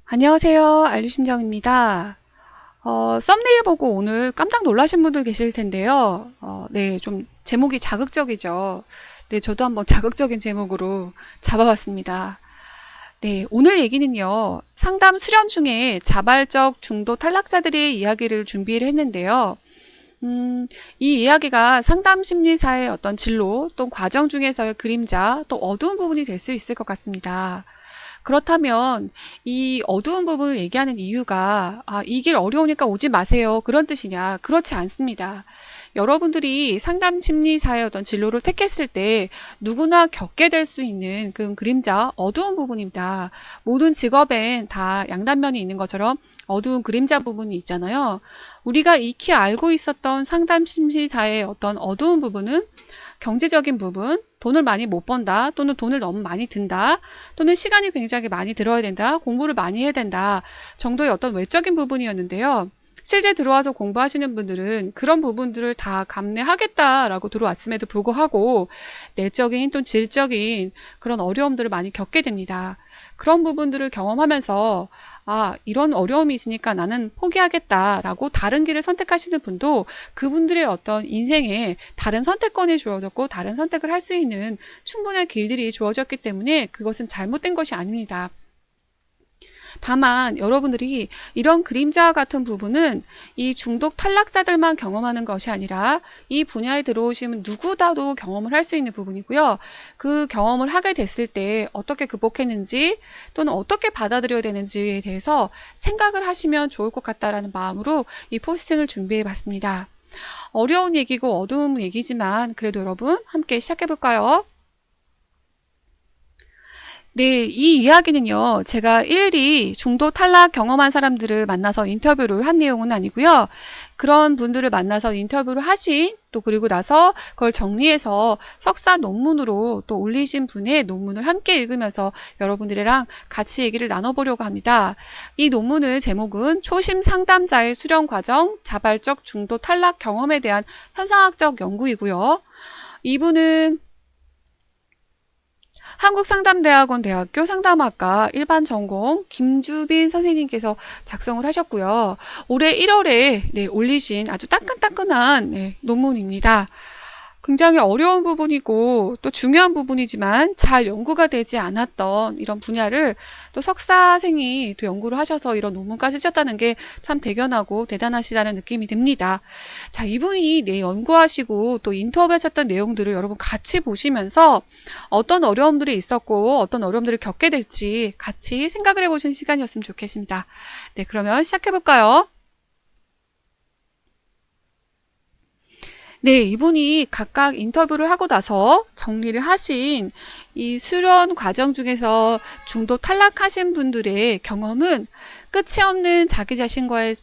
안녕하세요. 알류심정입니다. 썸네일 보고 오늘 깜짝 놀라신 분들 계실 텐데요. 네, 좀 제목이 자극적이죠. 네, 저도 한번 자극적인 제목으로 잡아봤습니다. 네, 오늘 얘기는요, 상담 수련 중에 자발적 중도 탈락자들의 이야기를 준비를 했는데요. 이 이야기가 상담 심리사의 어떤 진로 또 과정 중에서의 그림자 또 어두운 부분이 될 수 있을 것 같습니다. 그렇다면 이 어두운 부분을 얘기하는 이유가 이 길 어려우니까 오지 마세요. 그런 뜻이냐? 그렇지 않습니다. 여러분들이 상담 심리사의 어떤 진로를 택했을 때 누구나 겪게 될 수 있는 그 그림자 어두운 부분입니다. 모든 직업엔 다 양단면이 있는 것처럼 어두운 그림자 부분이 있잖아요. 우리가 익히 알고 있었던 상담 심리사의 어떤 어두운 부분은 경제적인 부분, 돈을 많이 못 번다, 또는 돈을 너무 많이 든다, 또는 시간이 굉장히 많이 들어야 된다, 공부를 많이 해야 된다 정도의 어떤 외적인 부분이었는데요. 실제 들어와서 공부하시는 분들은 그런 부분들을 다 감내하겠다라고 들어왔음에도 불구하고 내적인 또 질적인 그런 어려움들을 많이 겪게 됩니다. 그런 부분들을 경험하면서 이런 어려움이 있으니까 나는 포기하겠다라고 다른 길을 선택하시는 분도 그분들의 어떤 인생에 다른 선택권이 주어졌고 다른 선택을 할 수 있는 충분한 길들이 주어졌기 때문에 그것은 잘못된 것이 아닙니다. 다만 여러분들이 이런 그림자 같은 부분은 이 중독 탈락자들만 경험하는 것이 아니라 이 분야에 들어오시면 누구다도 경험을 할 수 있는 부분이고요. 그 경험을 하게 됐을 때 어떻게 극복했는지 또는 어떻게 받아들여야 되는지에 대해서 생각을 하시면 좋을 것 같다라는 마음으로 이 포스팅을 준비해 봤습니다. 어려운 얘기고 어두운 얘기지만 그래도 여러분 함께 시작해 볼까요? 네, 이 이야기는요, 제가 일일이 중도 탈락 경험한 사람들을 만나서 인터뷰를 한 내용은 아니고요. 그런 분들을 만나서 인터뷰를 하신, 또 그리고 나서 그걸 정리해서 석사 논문으로 또 올리신 분의 논문을 함께 읽으면서 여러분들이랑 같이 얘기를 나눠보려고 합니다. 이 논문의 제목은 초심 상담자의 수련 과정, 자발적 중도 탈락 경험에 대한 현상학적 연구이고요. 이분은 한국상담대학원 대학교 상담학과 일반 전공 김주빈 선생님께서 작성을 하셨고요. 올해 1월에 올리신 아주 따끈따끈한 논문입니다. 굉장히 어려운 부분이고 또 중요한 부분이지만 잘 연구가 되지 않았던 이런 분야를 또 석사생이 또 연구를 하셔서 이런 논문까지 쓰셨다는 게 참 대견하고 대단하시다는 느낌이 듭니다. 자, 이분이 연구하시고 또 인터뷰하셨던 내용들을 여러분 같이 보시면서 어떤 어려움들이 있었고 어떤 어려움들을 겪게 될지 같이 생각을 해보시는 시간이었으면 좋겠습니다. 네, 그러면 시작해볼까요? 네, 이분이 각각 인터뷰를 하고 나서 정리를 하신 이 수련 과정 중에서 중도 탈락하신 분들의 경험은 끝이 없는 자기 자신과의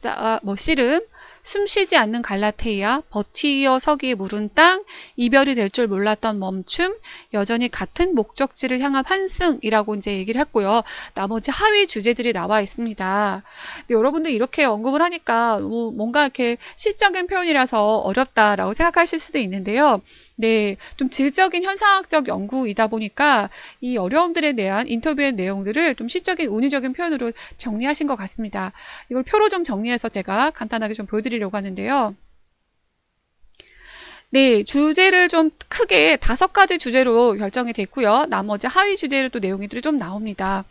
씨름, 숨쉬지 않는 갈라테이아, 버티어 서기에 무른 땅, 이별이 될 줄 몰랐던 멈춤, 여전히 같은 목적지를 향한 환승이라고 이제 얘기를 했고요. 나머지 하위 주제들이 나와 있습니다. 근데 여러분들 이렇게 언급을 하니까 뭔가 이렇게 시적인 표현이라서 어렵다라고 생각하실 수도 있는데요. 네, 좀 질적인 현상학적 연구이다 보니까 이 어려움들에 대한 인터뷰의 내용들을 좀 시적인 운유적인 표현으로 정리하신 것 같습니다. 이걸 표로 좀 정리해서 제가 간단하게 좀 보여드리려고 하는데요. 네, 주제를 좀 크게 5가지 주제로 결정이 됐고요. 나머지 하위 주제로 또 내용들이 좀 나옵니다.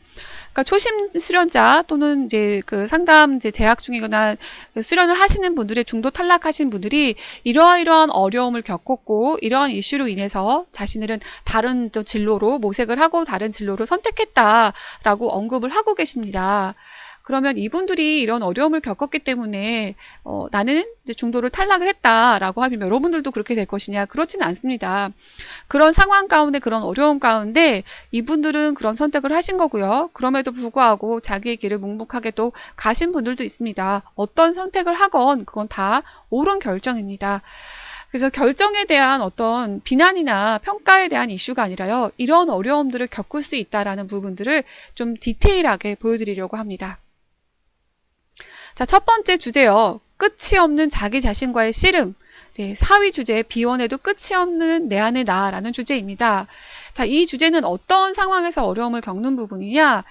그러니까 초심 수련자 또는 이제 그 상담 이제 재학 중이거나 수련을 하시는 분들의 중도 탈락하신 분들이 이러이러한 어려움을 겪었고 이러한 이슈로 인해서 자신들은 다른 또 진로로 모색을 하고 다른 진로를 선택했다라고 언급을 하고 계십니다. 그러면 이분들이 이런 어려움을 겪었기 때문에 나는 이제 중도를 탈락을 했다라고 하면 여러분들도 그렇게 될 것이냐? 그렇지는 않습니다. 그런 상황 가운데 그런 어려움 가운데 이분들은 그런 선택을 하신 거고요. 그럼에도 불구하고 자기의 길을 묵묵하게 또 가신 분들도 있습니다. 어떤 선택을 하건 그건 다 옳은 결정입니다. 그래서 결정에 대한 어떤 비난이나 평가에 대한 이슈가 아니라요. 이런 어려움들을 겪을 수 있다라는 부분들을 좀 디테일하게 보여드리려고 합니다. 자, 첫 번째 주제요. 끝이 없는 자기 자신과의 씨름. 네, 4위 주제, 비원해도 끝이 없는 내 안의 나라는 주제입니다. 자, 이 주제는 어떤 상황에서 어려움을 겪는 부분이냐?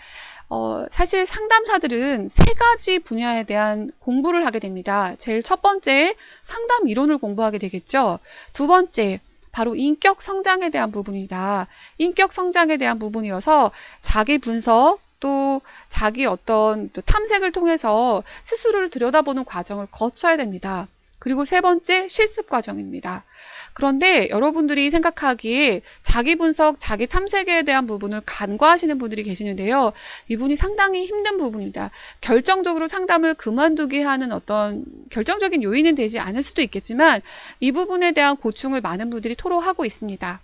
사실 상담사들은 세 가지 분야에 대한 공부를 하게 됩니다. 제일 첫 번째, 상담 이론을 공부하게 되겠죠. 두 번째, 바로 인격 성장에 대한 부분이다. 인격 성장에 대한 부분이어서 자기 분석, 또 자기 어떤 탐색을 통해서 스스로를 들여다보는 과정을 거쳐야 됩니다. 그리고 세 번째, 실습 과정입니다. 그런데 여러분들이 생각하기에 자기 분석, 자기 탐색에 대한 부분을 간과하시는 분들이 계시는데요. 이분이 상당히 힘든 부분입니다. 결정적으로 상담을 그만두게 하는 어떤 결정적인 요인은 되지 않을 수도 있겠지만 이 부분에 대한 고충을 많은 분들이 토로하고 있습니다.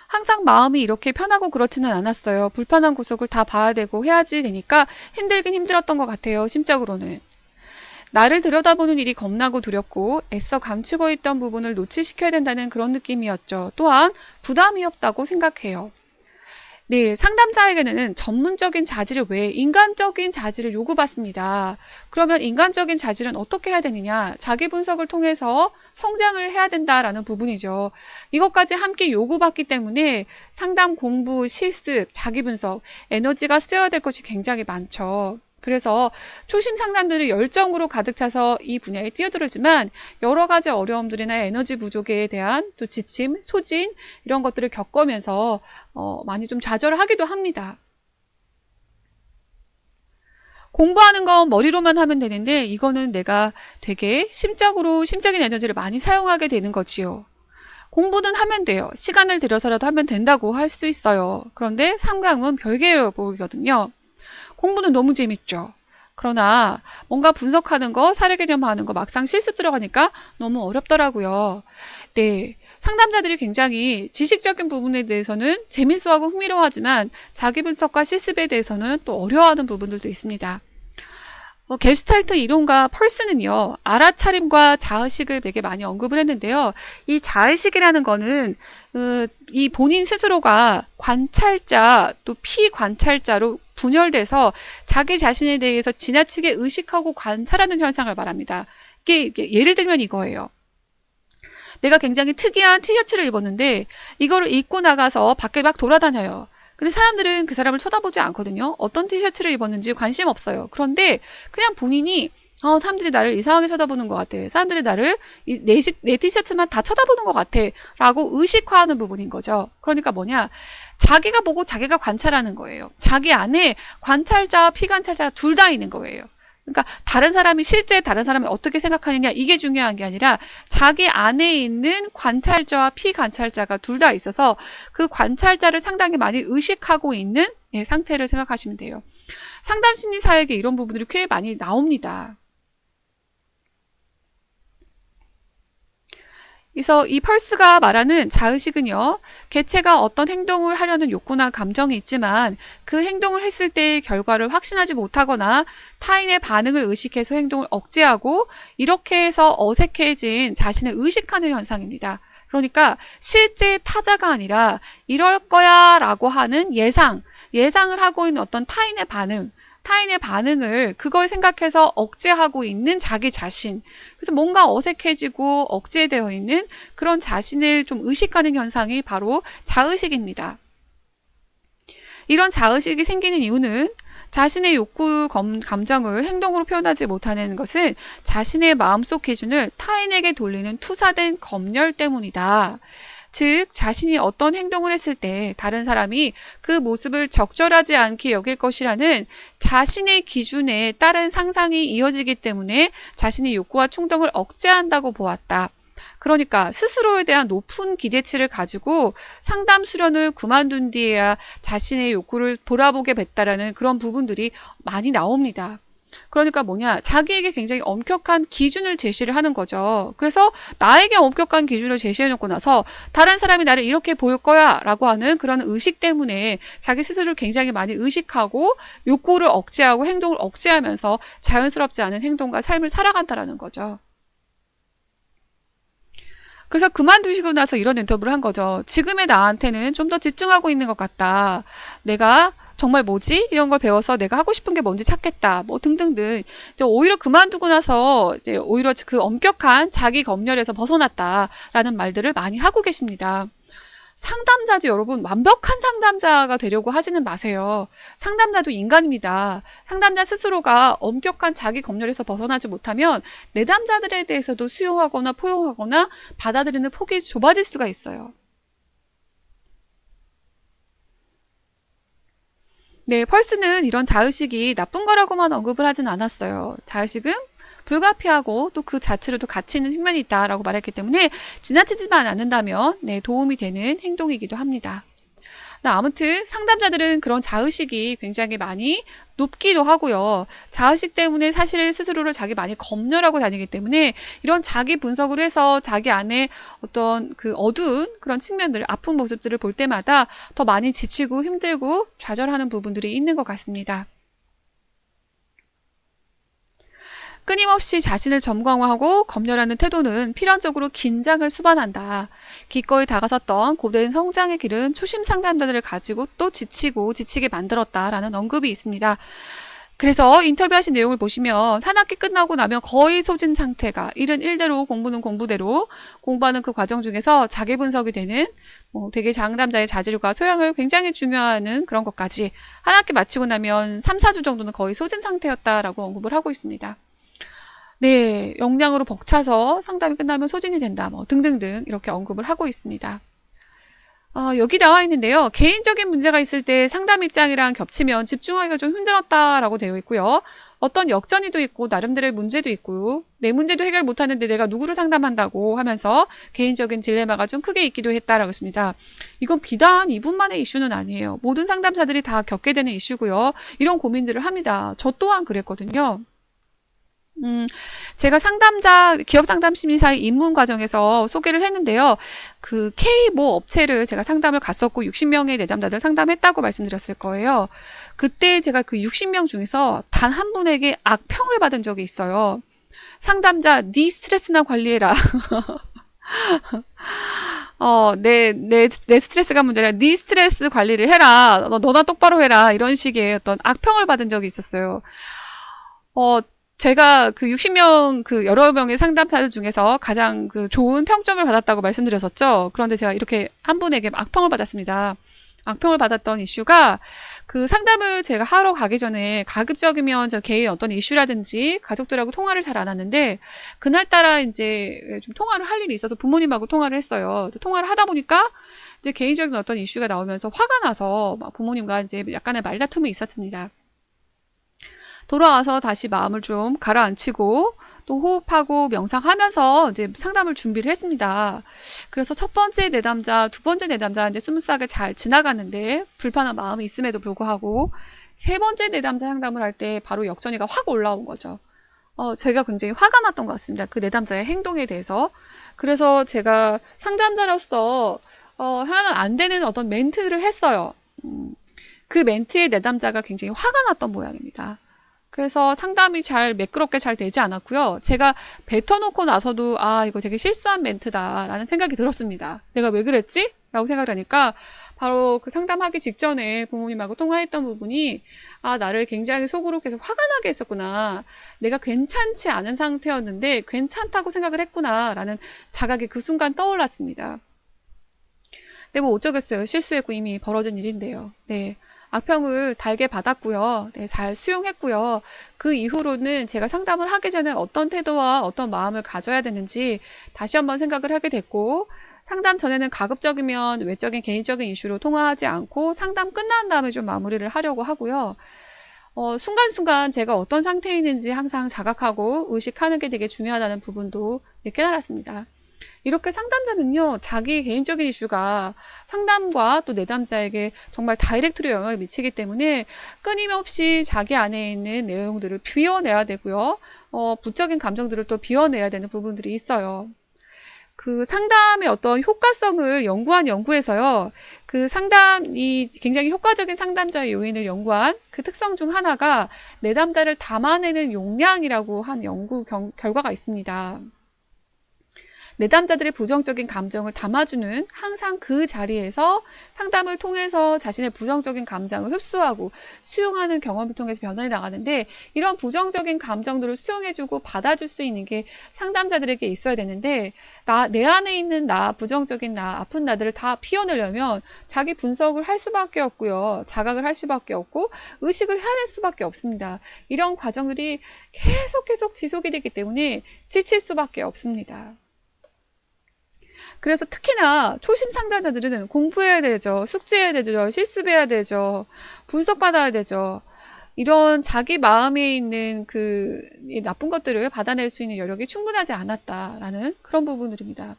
항상 마음이 이렇게 편하고 그렇지는 않았어요. 불편한 구석을 다 봐야 되고 해야지 되니까 힘들긴 힘들었던 것 같아요. 심적으로는. 나를 들여다보는 일이 겁나고 두렵고 애써 감추고 있던 부분을 노출시켜야 된다는 그런 느낌이었죠. 또한 부담이 없다고 생각해요. 네, 상담자에게는 전문적인 자질을 외에 인간적인 자질을 요구받습니다. 그러면 인간적인 자질은 어떻게 해야 되느냐? 자기 분석을 통해서 성장을 해야 된다라는 부분이죠. 이것까지 함께 요구받기 때문에 상담 공부, 실습, 자기 분석, 에너지가 쓰여야 될 것이 굉장히 많죠. 그래서 초심 상담들이 열정으로 가득 차서 이 분야에 뛰어들었지만 여러 가지 어려움들이나 에너지 부족에 대한 또 지침, 소진 이런 것들을 겪으면서 많이 좀 좌절하기도 합니다. 공부하는 건 머리로만 하면 되는데 이거는 내가 되게 심적인 에너지를 많이 사용하게 되는 거지요. 공부는 하면 돼요. 시간을 들여서라도 하면 된다고 할 수 있어요. 그런데 상담은 별개의 보이거든요. 공부는 너무 재밌죠. 그러나 뭔가 분석하는 거, 사례 개념하는 거 막상 실습 들어가니까 너무 어렵더라고요. 네, 상담자들이 굉장히 지식적인 부분에 대해서는 재밌어하고 흥미로워하지만 자기 분석과 실습에 대해서는 또 어려워하는 부분들도 있습니다. 게슈탈트 이론가 펄스는요, 알아차림과 자의식을 되게 많이 언급을 했는데요. 이 자의식이라는 거는 이 본인 스스로가 관찰자 또 피관찰자로 분열돼서 자기 자신에 대해서 지나치게 의식하고 관찰하는 현상을 말합니다. 이게 예를 들면 이거예요. 내가 굉장히 특이한 티셔츠를 입었는데 이거를 입고 나가서 밖에 막 돌아다녀요. 근데 사람들은 그 사람을 쳐다보지 않거든요. 어떤 티셔츠를 입었는지 관심 없어요. 그런데 그냥 본인이 사람들이 나를 이상하게 쳐다보는 것 같아. 사람들이 나를 내 티셔츠만 다 쳐다보는 것 같아. 라고 의식화하는 부분인 거죠. 그러니까 뭐냐. 자기가 보고 자기가 관찰하는 거예요. 자기 안에 관찰자와 피관찰자가 둘 다 있는 거예요. 그러니까 실제 다른 사람이 어떻게 생각하느냐 이게 중요한 게 아니라 자기 안에 있는 관찰자와 피관찰자가 둘 다 있어서 그 관찰자를 상당히 많이 의식하고 있는 상태를 생각하시면 돼요. 상담심리사에게 이런 부분들이 꽤 많이 나옵니다. 그래서 이 펄스가 말하는 자의식은요, 개체가 어떤 행동을 하려는 욕구나 감정이 있지만 그 행동을 했을 때의 결과를 확신하지 못하거나 타인의 반응을 의식해서 행동을 억제하고 이렇게 해서 어색해진 자신을 의식하는 현상입니다. 그러니까 실제 타자가 아니라 이럴 거야 라고 하는 예상을 하고 있는 어떤 타인의 반응을 그걸 생각해서 억제하고 있는 자기 자신. 그래서 뭔가 어색해지고 억제되어 있는 그런 자신을 좀 의식하는 현상이 바로 자의식입니다. 이런 자의식이 생기는 이유는 자신의 욕구, 감정을 행동으로 표현하지 못하는 것은 자신의 마음속 기준을 타인에게 돌리는 투사된 검열 때문이다. 즉 자신이 어떤 행동을 했을 때 다른 사람이 그 모습을 적절하지 않게 여길 것이라는 자신의 기준에 따른 상상이 이어지기 때문에 자신의 욕구와 충동을 억제한다고 보았다. 그러니까 스스로에 대한 높은 기대치를 가지고 상담 수련을 그만둔 뒤에야 자신의 욕구를 돌아보게 됐다라는 그런 부분들이 많이 나옵니다. 그러니까 뭐냐, 자기에게 굉장히 엄격한 기준을 제시를 하는 거죠. 그래서 나에게 엄격한 기준을 제시해놓고 나서 다른 사람이 나를 이렇게 볼 거야 라고 하는 그런 의식 때문에 자기 스스로를 굉장히 많이 의식하고 욕구를 억제하고 행동을 억제하면서 자연스럽지 않은 행동과 삶을 살아간다라는 거죠. 그래서 그만두시고 나서 이런 인터뷰를 한 거죠. 지금의 나한테는 좀 더 집중하고 있는 것 같다. 내가 정말 뭐지? 이런 걸 배워서 내가 하고 싶은 게 뭔지 찾겠다. 뭐 등등등. 이제 오히려 그만두고 나서 이제 오히려 그 엄격한 자기 검열에서 벗어났다라는 말들을 많이 하고 계십니다. 상담자지 여러분, 완벽한 상담자가 되려고 하지는 마세요. 상담자도 인간입니다. 상담자 스스로가 엄격한 자기 검열에서 벗어나지 못하면 내담자들에 대해서도 수용하거나 포용하거나 받아들이는 폭이 좁아질 수가 있어요. 네, 펄스는 이런 자의식이 나쁜 거라고만 언급을 하진 않았어요. 자의식은 불가피하고 또 그 자체로도 가치 있는 측면이 있다라고 말했기 때문에 지나치지만 않는다면 네, 도움이 되는 행동이기도 합니다. 아무튼 상담자들은 그런 자의식이 굉장히 많이 높기도 하고요. 자의식 때문에 사실 스스로를 자기 많이 검열하고 다니기 때문에 이런 자기 분석을 해서 자기 안에 어떤 그 어두운 그런 측면들, 아픈 모습들을 볼 때마다 더 많이 지치고 힘들고 좌절하는 부분들이 있는 것 같습니다. 끊임없이 자신을 점검하고 검열하는 태도는 필연적으로 긴장을 수반한다. 기꺼이 다가섰던 고된 성장의 길은 초심 상담자들을 가지고 또 지치게 만들었다라는 언급이 있습니다. 그래서 인터뷰하신 내용을 보시면 한 학기 끝나고 나면 거의 소진 상태가 일은 일대로 공부는 공부대로 공부하는 그 과정 중에서 자기 분석이 되는 되게 상담자의 자질과 소양을 굉장히 중요하는 그런 것까지 한 학기 마치고 나면 3, 4주 정도는 거의 소진 상태였다라고 언급을 하고 있습니다. 네, 역량으로 벅차서 상담이 끝나면 소진이 된다, 등등등 이렇게 언급을 하고 있습니다. 여기 나와 있는데요. 개인적인 문제가 있을 때 상담 입장이랑 겹치면 집중하기가 좀 힘들었다라고 되어 있고요. 어떤 역전이도 있고 나름대로의 문제도 있고 내 문제도 해결 못하는데 내가 누구를 상담한다고 하면서 개인적인 딜레마가 좀 크게 있기도 했다라고 했습니다. 이건 비단 이분만의 이슈는 아니에요. 모든 상담사들이 다 겪게 되는 이슈고요. 이런 고민들을 합니다. 저 또한 그랬거든요. 제가 기업 상담 심리사의 입문 과정에서 소개를 했는데요. 그 K모 업체를 제가 상담을 갔었고 60명의 내담자들 상담했다고 말씀드렸을 거예요. 그때 제가 그 60명 중에서 단 한 분에게 악평을 받은 적이 있어요. 상담자, 네 스트레스나 관리해라. 내 스트레스가 문제라 네 스트레스 관리를 해라. 너나 똑바로 해라. 이런 식의 어떤 악평을 받은 적이 있었어요. 제가 그 60명 그 여러 명의 상담사들 중에서 가장 그 좋은 평점을 받았다고 말씀드렸었죠. 그런데 제가 이렇게 한 분에게 악평을 받았습니다. 악평을 받았던 이슈가 그 상담을 제가 하러 가기 전에 가급적이면 저 개인 어떤 이슈라든지 가족들하고 통화를 잘 안 하는데 그날따라 이제 좀 통화를 할 일이 있어서 부모님하고 통화를 했어요. 통화를 하다 보니까 이제 개인적인 어떤 이슈가 나오면서 화가 나서 막 부모님과 이제 약간의 말다툼이 있었습니다. 돌아와서 다시 마음을 좀 가라앉히고 또 호흡하고 명상하면서 이제 상담을 준비를 했습니다. 그래서 첫 번째 내담자, 두 번째 내담자 이제 스무스하게 잘 지나가는데 불편한 마음이 있음에도 불구하고 세 번째 내담자 상담을 할 때 바로 역전이가 확 올라온 거죠. 제가 굉장히 화가 났던 것 같습니다. 그 내담자의 행동에 대해서. 그래서 제가 상담자로서 하면 안 되는 어떤 멘트를 했어요. 그 멘트에 내담자가 굉장히 화가 났던 모양입니다. 그래서 상담이 매끄럽게 잘 되지 않았고요. 제가 뱉어놓고 나서도 이거 되게 실수한 멘트다라는 생각이 들었습니다. 내가 왜 그랬지? 라고 생각을 하니까 바로 그 상담하기 직전에 부모님하고 통화했던 부분이 나를 굉장히 속으로 계속 화가 나게 했었구나. 내가 괜찮지 않은 상태였는데 괜찮다고 생각을 했구나 라는 자각이 그 순간 떠올랐습니다. 근데 뭐 어쩌겠어요. 실수했고 이미 벌어진 일인데요. 네. 악평을 달게 받았고요. 네, 잘 수용했고요. 그 이후로는 제가 상담을 하기 전에 어떤 태도와 어떤 마음을 가져야 되는지 다시 한번 생각을 하게 됐고 상담 전에는 가급적이면 외적인 개인적인 이슈로 통화하지 않고 상담 끝난 다음에 좀 마무리를 하려고 하고요. 순간순간 제가 어떤 상태에 있는지 항상 자각하고 의식하는 게 되게 중요하다는 부분도 깨달았습니다. 이렇게 상담자는요, 자기 개인적인 이슈가 상담과 또 내담자에게 정말 다이렉트로 영향을 미치기 때문에 끊임없이 자기 안에 있는 내용들을 비워내야 되고요, 부적인 감정들을 또 비워내야 되는 부분들이 있어요. 그 상담의 어떤 효과성을 연구한 연구에서요, 그 상담이 굉장히 효과적인 상담자의 요인을 연구한 그 특성 중 하나가 내담자를 담아내는 용량이라고 한 연구 결과가 있습니다. 내담자들의 부정적인 감정을 담아주는 항상 그 자리에서 상담을 통해서 자신의 부정적인 감정을 흡수하고 수용하는 경험을 통해서 변화해 나가는데 이런 부정적인 감정들을 수용해주고 받아줄 수 있는 게 상담자들에게 있어야 되는데 내 안에 있는 부정적인 아픈 나들을 다 피워내려면 자기 분석을 할 수밖에 없고요. 자각을 할 수밖에 없고 의식을 해낼 수밖에 없습니다. 이런 과정들이 계속 지속이 되기 때문에 지칠 수밖에 없습니다. 그래서 특히나 초심 상담자들은 공부해야 되죠. 숙제해야 되죠. 실습해야 되죠. 분석받아야 되죠. 이런 자기 마음에 있는 이 나쁜 것들을 받아낼 수 있는 여력이 충분하지 않았다라는 그런 부분들입니다.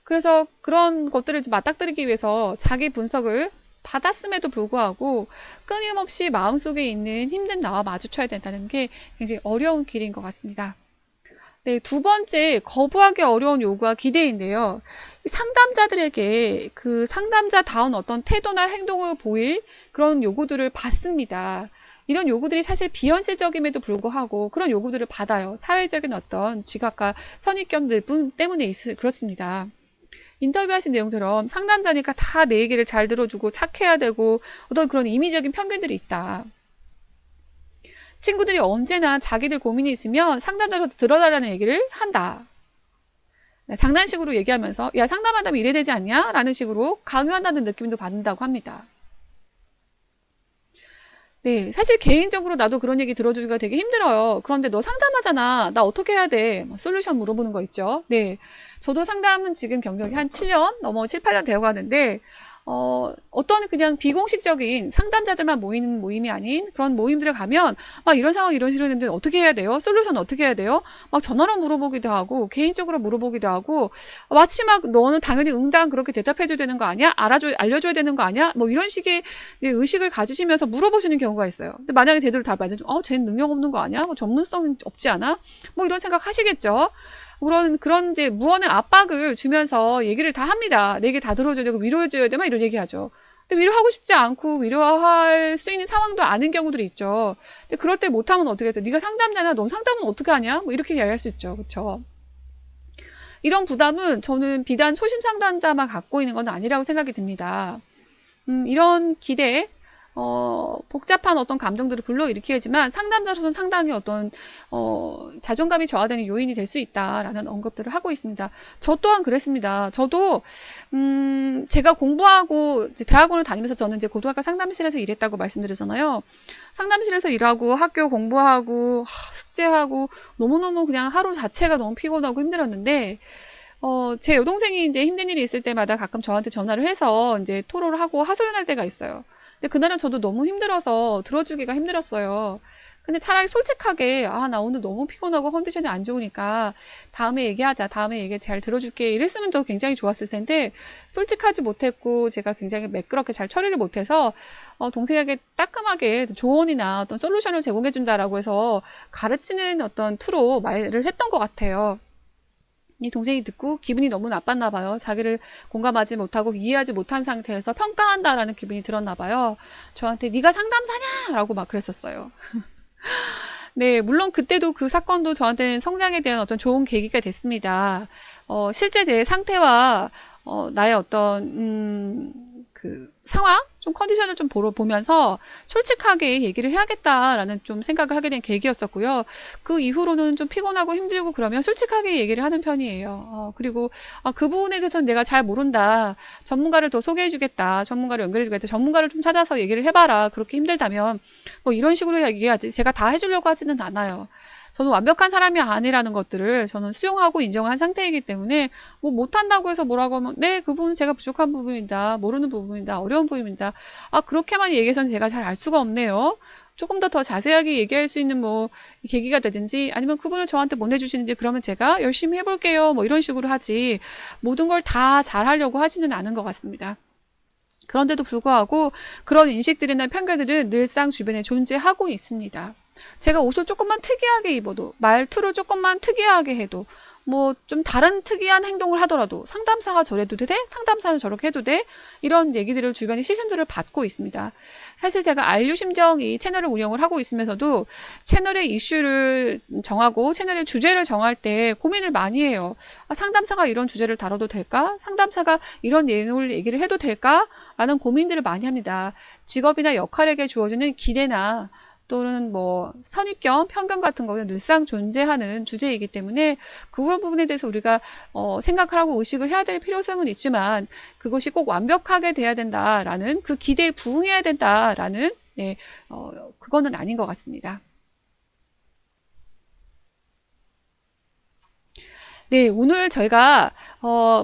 그래서 그런 것들을 좀 맞닥뜨리기 위해서 자기 분석을 받았음에도 불구하고 끊임없이 마음속에 있는 힘든 나와 마주쳐야 된다는 게 굉장히 어려운 길인 것 같습니다. 네, 두 번째, 거부하기 어려운 요구와 기대인데요. 상담자들에게 그 상담자다운 어떤 태도나 행동을 보일 그런 요구들을 받습니다. 이런 요구들이 사실 비현실적임에도 불구하고 그런 요구들을 받아요. 사회적인 어떤 지각과 선입견들 때문에 그렇습니다. 인터뷰하신 내용처럼 상담자니까 다 내 얘기를 잘 들어주고 착해야 되고 어떤 그런 임의적인 편견들이 있다. 친구들이 언제나 자기들 고민이 있으면 상담자한테 들어달라는 얘기를 한다. 장난식으로 얘기하면서 야 상담한다면 이래야 되지 않냐? 라는 식으로 강요한다는 느낌도 받는다고 합니다. 네, 사실 개인적으로 나도 그런 얘기 들어주기가 되게 힘들어요. 그런데 너 상담하잖아. 나 어떻게 해야 돼? 솔루션 물어보는 거 있죠. 네, 저도 상담은 지금 경력이 한 7년, 넘어 7, 8년 되어 가는데 어떤 그냥 비공식적인 상담자들만 모이는 모임이 아닌 그런 모임들에 가면 막 이런 상황 이런 식으로 어떻게 해야 돼요? 솔루션 어떻게 해야 돼요? 막 전화로 물어보기도 하고 개인적으로 물어보기도 하고 마치 막 너는 당연히 응당 그렇게 대답해줘야 되는 거 아니야? 알려줘야 되는 거 아니야? 뭐 이런 식의 의식을 가지시면서 물어보시는 경우가 있어요. 근데 만약에 제대로 답 안 해주면 쟤는 능력 없는 거 아니야? 뭐 전문성 없지 않아? 뭐 이런 생각 하시겠죠? 그런 이제 무언의 압박을 주면서 얘기를 다 합니다. 내 얘기 다 들어줘야 되고 위로해줘야 돼 막 이런 얘기 하죠. 근데 위로하고 싶지 않고 위로할 수 있는 상황도 아닌 경우들이 있죠. 근데 그럴 때 못하면 어떻게 하죠? 네가 상담자냐? 넌 상담은 어떻게 하냐? 뭐 이렇게 이야기할 수 있죠. 그렇죠? 이런 부담은 저는 비단 소심 상담자만 갖고 있는 건 아니라고 생각이 듭니다. 이런 기대, 복잡한 어떤 감정들을 불러일으키지만 상담자로서는 상당히 어떤 자존감이 저하되는 요인이 될 수 있다라는 언급들을 하고 있습니다. 저 또한 그랬습니다. 저도 제가 공부하고 이제 대학원을 다니면서 저는 이제 고등학교 상담실에서 일했다고 말씀드렸잖아요. 상담실에서 일하고 학교 공부하고 숙제하고 너무너무 그냥 하루 자체가 너무 피곤하고 힘들었는데 제 여동생이 이제 힘든 일이 있을 때마다 가끔 저한테 전화를 해서 이제 토로를 하고 하소연할 때가 있어요. 근데 그날은 저도 너무 힘들어서 들어주기가 힘들었어요. 근데 차라리 솔직하게 나 오늘 너무 피곤하고 컨디션이 안 좋으니까 다음에 얘기하자. 다음에 얘기 잘 들어줄게. 이랬으면 더 굉장히 좋았을 텐데 솔직하지 못했고 제가 굉장히 매끄럽게 잘 처리를 못해서 동생에게 따끔하게 조언이나 어떤 솔루션을 제공해준다라고 해서 가르치는 어떤 투로 말을 했던 것 같아요. 이 동생이 듣고 기분이 너무 나빴나 봐요. 자기를 공감하지 못하고 이해하지 못한 상태에서 평가한다라는 기분이 들었나 봐요. 저한테 네가 상담사냐? 라고 막 그랬었어요. 네, 물론 그때도 그 사건도 저한테는 성장에 대한 어떤 좋은 계기가 됐습니다. 실제 제 상태와 나의 어떤 그 상황, 좀 컨디션을 좀 보면서 솔직하게 얘기를 해야겠다라는 좀 생각을 하게 된 계기였었고요. 그 이후로는 좀 피곤하고 힘들고 그러면 솔직하게 얘기를 하는 편이에요. 그리고 그 부분에 대해서는 내가 잘 모른다. 전문가를 더 소개해주겠다. 전문가를 연결해주겠다. 전문가를 좀 찾아서 얘기를 해봐라. 그렇게 힘들다면 뭐 이런 식으로 얘기하지. 제가 다 해주려고 하지는 않아요. 저는 완벽한 사람이 아니라는 것들을 저는 수용하고 인정한 상태이기 때문에 뭐 못한다고 해서 뭐라고 하면 네, 그 부분은 제가 부족한 부분이다. 모르는 부분이다. 어려운 부분이다. 그렇게만 얘기해서는 제가 잘 알 수가 없네요. 조금 더 자세하게 얘기할 수 있는 뭐 계기가 되든지 아니면 그분을 저한테 보내주시는지 그러면 제가 열심히 해볼게요. 뭐 이런 식으로 하지 모든 걸 다 잘하려고 하지는 않은 것 같습니다. 그런데도 불구하고 그런 인식들이나 편견들은 늘상 주변에 존재하고 있습니다. 제가 옷을 조금만 특이하게 입어도, 말투를 조금만 특이하게 해도, 뭐 좀 다른 특이한 행동을 하더라도 상담사가 저래도 돼? 상담사는 저렇게 해도 돼? 이런 얘기들을 주변에 시선들을 받고 있습니다. 사실 제가 알류심정 이 채널을 운영을 하고 있으면서도 채널의 이슈를 정하고 채널의 주제를 정할 때 고민을 많이 해요. 아, 상담사가 이런 주제를 다뤄도 될까? 상담사가 이런 내용을 얘기를 해도 될까? 라는 고민들을 많이 합니다. 직업이나 역할에게 주어지는 기대나 또는 뭐 선입견, 편견 같은 거는 늘상 존재하는 주제이기 때문에 그런 부분에 대해서 우리가 생각을 하고 의식을 해야 될 필요성은 있지만 그것이 꼭 완벽하게 돼야 된다라는 그 기대에 부응해야 된다라는 네, 그거는 아닌 것 같습니다. 네, 오늘 저희가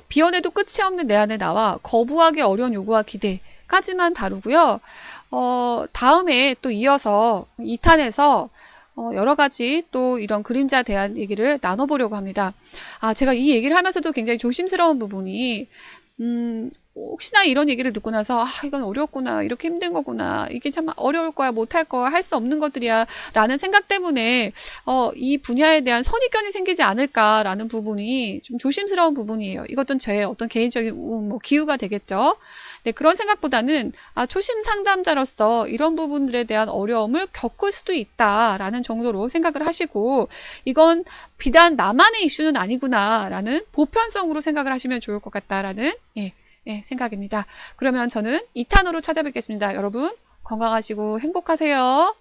비워내도 끝이 없는 내 안에 나와 거부하기 어려운 요구와 기대까지만 다루고요. 다음에 또 이어서 2탄에서 여러 가지 또 이런 그림자에 대한 얘기를 나눠보려고 합니다. 아, 제가 이 얘기를 하면서도 굉장히 조심스러운 부분이, 혹시나 이런 얘기를 듣고 나서, 아, 이건 어렵구나, 이렇게 힘든 거구나, 이게 참 어려울 거야, 못할 거야, 할 수 없는 것들이야, 라는 생각 때문에, 이 분야에 대한 선입견이 생기지 않을까라는 부분이 좀 조심스러운 부분이에요. 이것도 제 어떤 개인적인 뭐 기우가 되겠죠. 네, 그런 생각보다는, 아, 초심 상담자로서 이런 부분들에 대한 어려움을 겪을 수도 있다라는 정도로 생각을 하시고, 이건 비단 나만의 이슈는 아니구나라는 보편성으로 생각을 하시면 좋을 것 같다라는, 생각입니다. 그러면 저는 2탄으로 찾아뵙겠습니다. 여러분, 건강하시고 행복하세요.